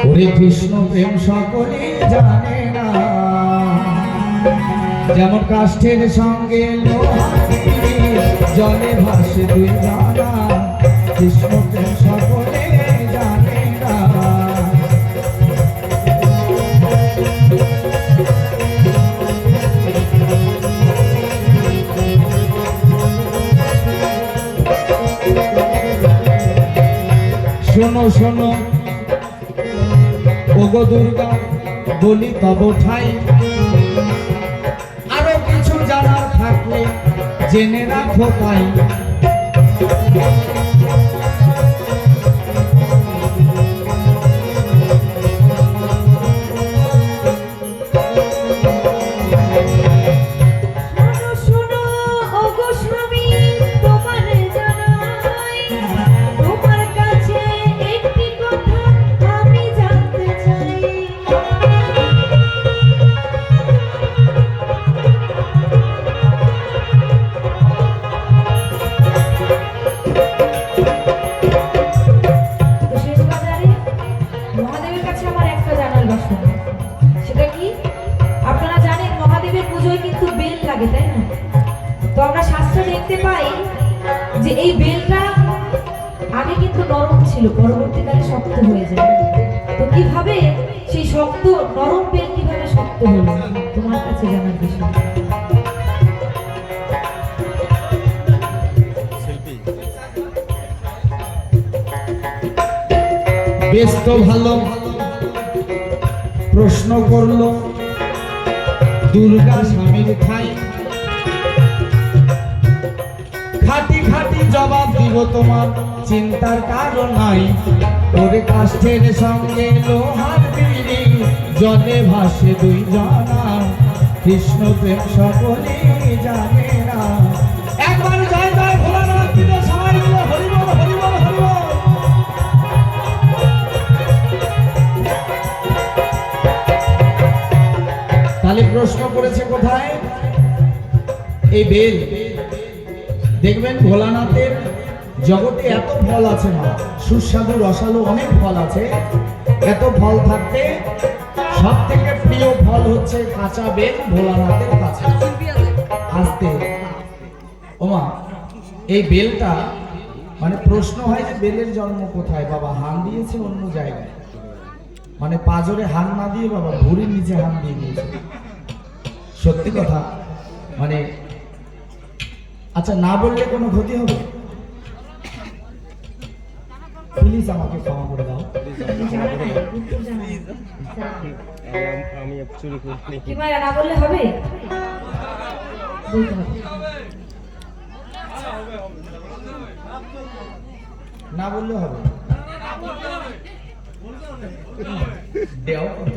ওরে কৃষ্ণ প্রেম সকলে জানে না, যেমন কাষ্ঠের সঙ্গে জলে ভাসে দুই জানা। কৃষ্ণ প্রেম সকলে জানে না। শোনো শোনো ওগো দুর্গা, বলি তব ঠাই, আরো কিছু জানার থাকলে জেনে রাখো তাই। তো আমরা শাস্ত্রে দেখতে পাই যে এই বেলটা আগে কিন্তু নরম ছিল, পরবর্তীকালে শক্ত হয়ে যায়। তো কিভাবে সেই শক্ত নরম বেল কিভাবে শক্ত হলো তোমার কাছে জানার বিষয়। বেশ তো ভালো প্রশ্ন করলো দুর্গা স্বামীর ঠাই, খাটি খাটি জবাব দিব তোমার, চিন্তার কারণ নাই। ওরে কাষ্ঠের সঙ্গে লোহার বিড়ি, জলে ভাসে দুই জানা। কৃষ্ণ প্রেম সকলে জানে না। একবার জয় জয় ভোলানাথ দিলে সবাই মিলে হরি বল হরি বল হরি বল। তাহলে প্রশ্ন করেছে কোথায়? এই বেল। দেখবেন ভোলানাথের জগতে এত ফল আছে, মা সুস্বাদু রসালো অনেক ফল আছে। এত ফল থাকতে সব থেকে প্রিয় ফল হচ্ছে কাঁচা বেল ভোলানাথের কাছে। আসতে ওমা এই বেলটা মানে প্রশ্ন হয় যে বেলের জন্ম কোথায়? বাবা হান দিয়েছে অন্য জায়গায়, মানে পাজরে হান না দিয়ে বাবা ভুঁড়ির নিচে হান দিয়ে দিয়েছে। সত্যি কথা, মানে আচ্ছা না বললে কোনো ক্ষতি হবে? প্লিজ আমাকে ক্ষমা করে দাও। আমি চুরি করিনি। কি মায়া না বললে হবে? বলতে হবে। না বললে হবে। দেও কত?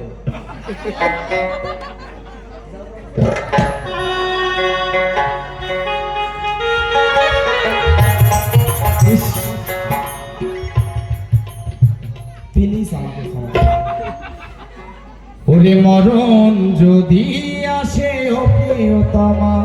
ওরে মরণ যদি আসে ও প্রিয়তমা,